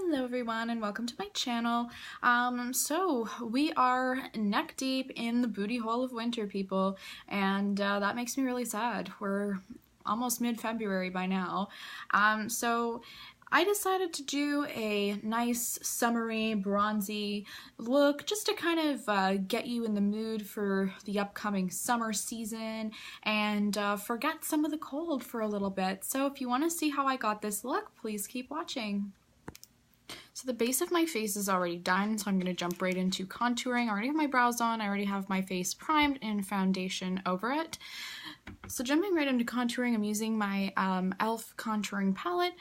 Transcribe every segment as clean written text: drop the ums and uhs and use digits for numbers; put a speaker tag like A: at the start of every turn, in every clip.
A: Hello everyone and welcome to my channel. So we are neck deep in the booty hole of winter, people, and that makes me really sad. We're almost mid-February by now. So I decided to do a nice summery, bronzy look just to kind of get you in the mood for the upcoming summer season and forget some of the cold for a little bit. So if you want to see how I got this look, please keep watching. So the base of my face is already done, so I'm going to jump right into contouring. I already have my brows on, I already have my face primed and foundation over it. So jumping right into contouring, I'm using my e.l.f. contouring palette,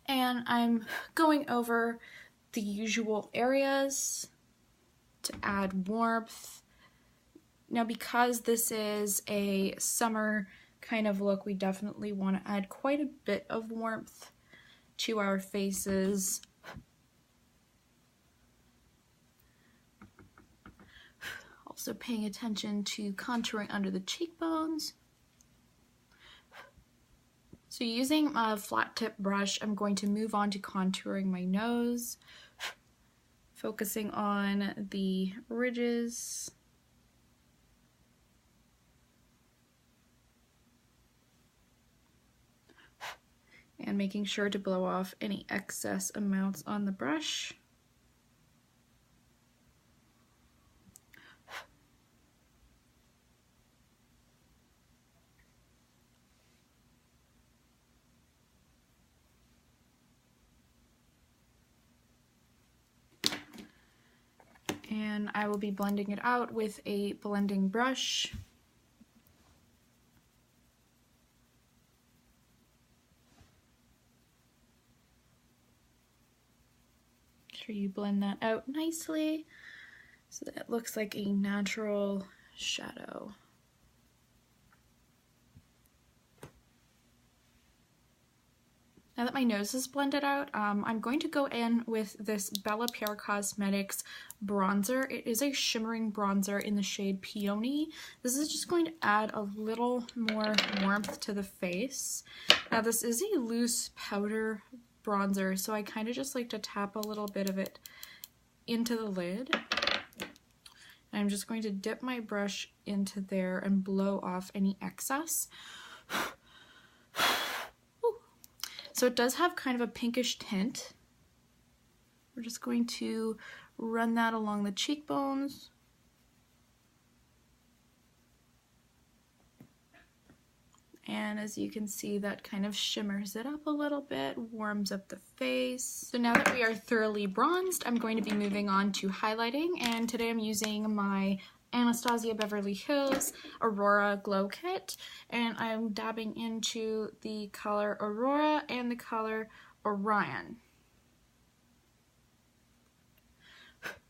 A: and I'm going over the usual areas to add warmth. Now because this is a summer kind of look, we definitely want to add quite a bit of warmth to our faces. Also paying attention to contouring under the cheekbones. So using a flat tip brush, I'm going to move on to contouring my nose, focusing on the ridges. And making sure to blow off any excess amounts on the brush. And I will be blending it out with a blending brush. Make sure you blend that out nicely so that it looks like a natural shadow. Now that my nose is blended out, I'm going to go in with this Bella Pear Cosmetics bronzer. It is a shimmering bronzer in the shade Peony. This is just going to add a little more warmth to the face. Now this is a loose powder bronzer, so I kind of just like to tap a little bit of it into the lid. And I'm just going to dip my brush into there and blow off any excess. So it does have kind of a pinkish tint. We're just going to run that along the cheekbones. And as you can see, that kind of shimmers it up a little bit, warms up the face. So now that we are thoroughly bronzed, I'm going to be moving on to highlighting, and today I'm using my Anastasia Beverly Hills Aurora Glow Kit, and I'm dabbing into the color Aurora and the color Orion.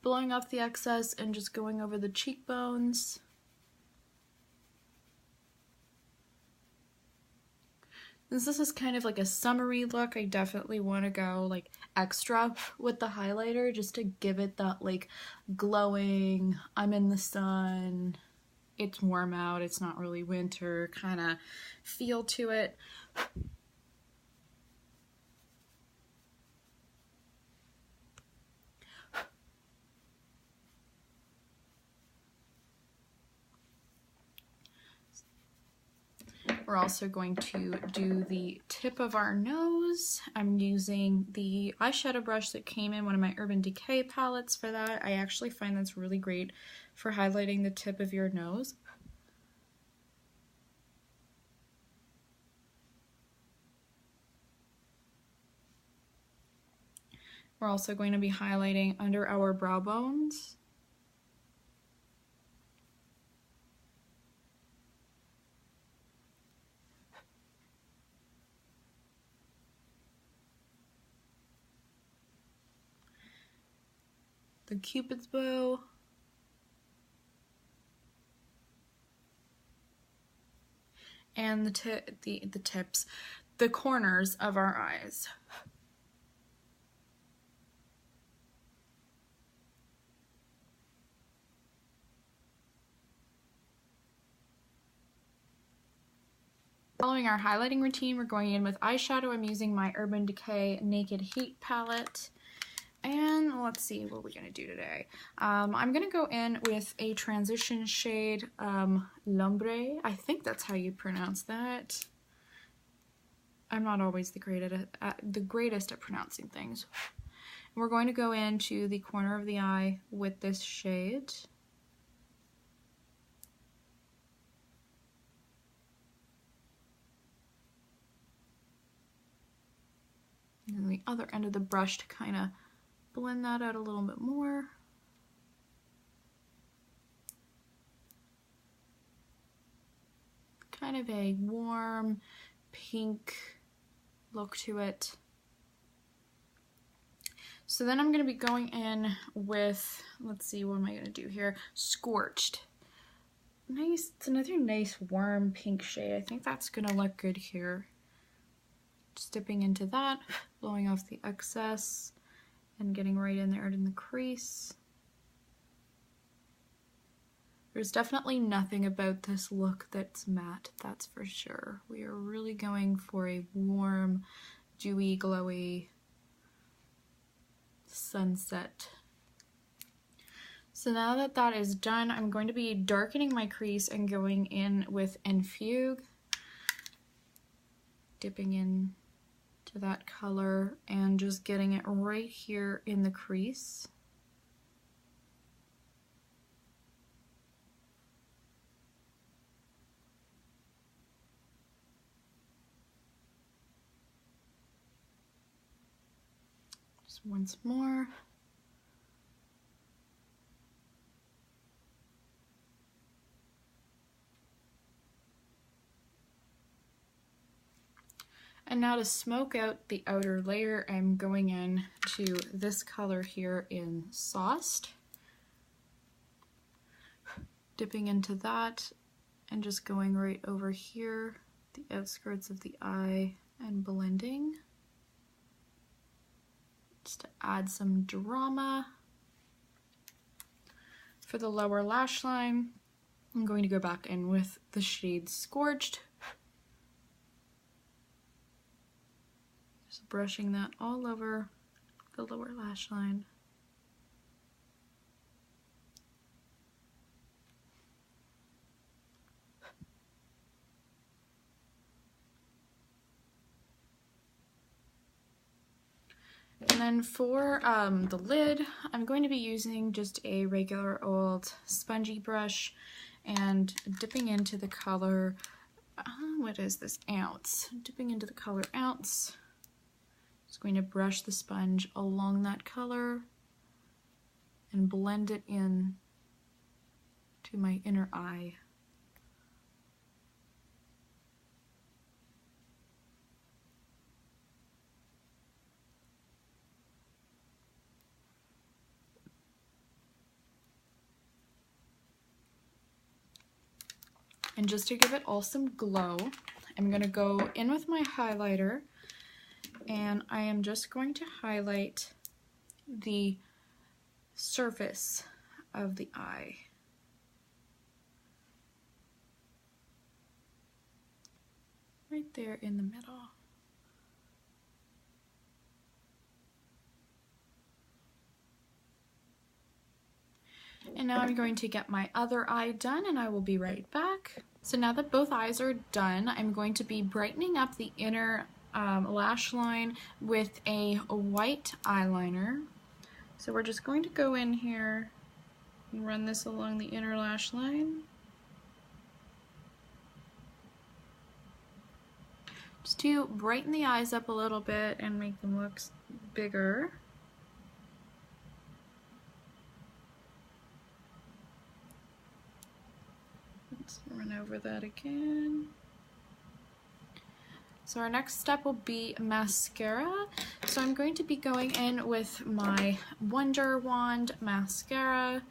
A: Blowing off the excess and just going over the cheekbones. Since this is kind of like a summery look, I definitely want to go like extra with the highlighter just to give it that like glowing, I'm in the sun, it's warm out, it's not really winter kind of feel to it. We're also going to do the tip of our nose. I'm using the eyeshadow brush that came in one of my Urban Decay palettes for that. I actually find that's really great for highlighting the tip of your nose. We're also going to be highlighting under our brow bones. The Cupid's bow. And the tips, the corners of our eyes. Following our highlighting routine, we're going in with eyeshadow. I'm using my Urban Decay Naked Heat palette. And let's see what we're gonna do today. I'm gonna go in with a transition shade, L'Ombre. I think that's how you pronounce that. I'm not always the greatest at pronouncing things. We're going to go into the corner of the eye with this shade. And the other end of the brush to kind of blend that out a little bit more. Kind of a warm pink look to it. So then I'm going to be going in with, let's see, what am I going to do here? Scorched. Nice, it's another nice warm pink shade. I think that's going to look good here. Just dipping into that, blowing off the excess, and getting right in there in the crease. There's definitely nothing about this look that's matte, that's for sure. We are really going for a warm, dewy, glowy sunset. So now that that is done, I'm going to be darkening my crease and going in with Enfugue, dipping in to that color and just getting it right here in the crease. Just once more. And now to smoke out the outer layer, I'm going in to this color here in Sauced. Dipping into that and just going right over here, the outskirts of the eye, and blending. Just to add some drama. For the lower lash line, I'm going to go back in with the shade Scorched. Just brushing that all over the lower lash line. And then for the lid, I'm going to be using just a regular old spongy brush and dipping into the color, what is this, Ounce? Dipping into the color Ounce. Just going to brush the sponge along that color and blend it in to my inner eye. And just to give it all some glow, I'm going to go in with my highlighter and I am just going to highlight the surface of the eye. Right there in the middle. And now I'm going to get my other eye done and I will be right back. So now that both eyes are done, I'm going to be brightening up the inner lash line with a white eyeliner. So we're just going to go in here and run this along the inner lash line. Just to brighten the eyes up a little bit and make them look bigger. Let's run over that again. So our next step will be mascara. So I'm going to be going in with my Wonder Wand mascara.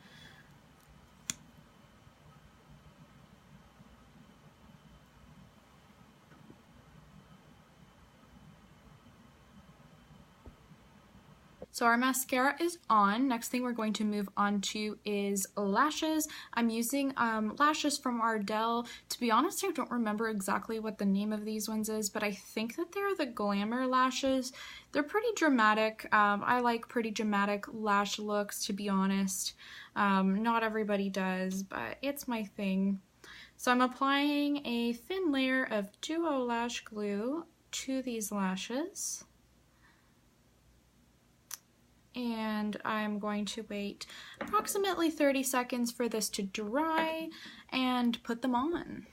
A: So our mascara is on. Next thing we're going to move on to is lashes. I'm using lashes from Ardell. To be honest, I don't remember exactly what the name of these ones is, but I think that they're the Glamour lashes. They're pretty dramatic. I like pretty dramatic lash looks, to be honest. Not everybody does, but it's my thing. So I'm applying a thin layer of Duo Lash Glue to these lashes. And I'm going to wait approximately 30 seconds for this to dry and put them on.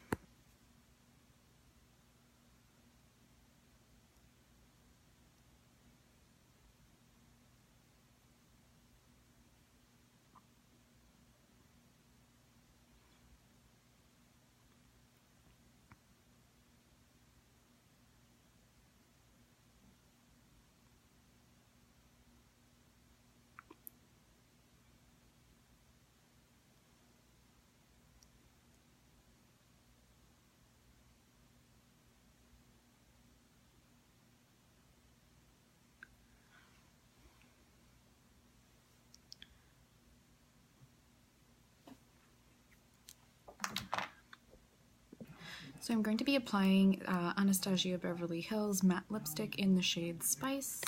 A: So I'm going to be applying Anastasia Beverly Hills matte lipstick in the shade Spice.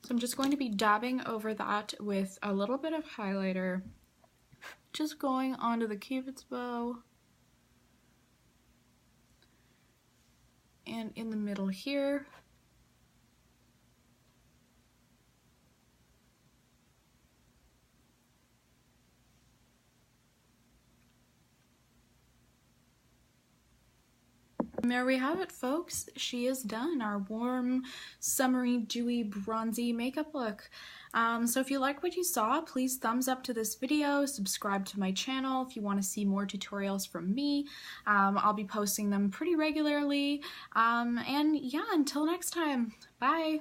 A: So I'm just going to be dabbing over that with a little bit of highlighter, just going onto the Cupid's bow and in the middle here. And there we have it, folks. She is done. Our warm, summery, dewy, bronzy makeup look. So if you like what you saw, please thumbs up to this video, subscribe to my channel if you want to see more tutorials from me. I'll be posting them pretty regularly. And yeah, until next time, bye!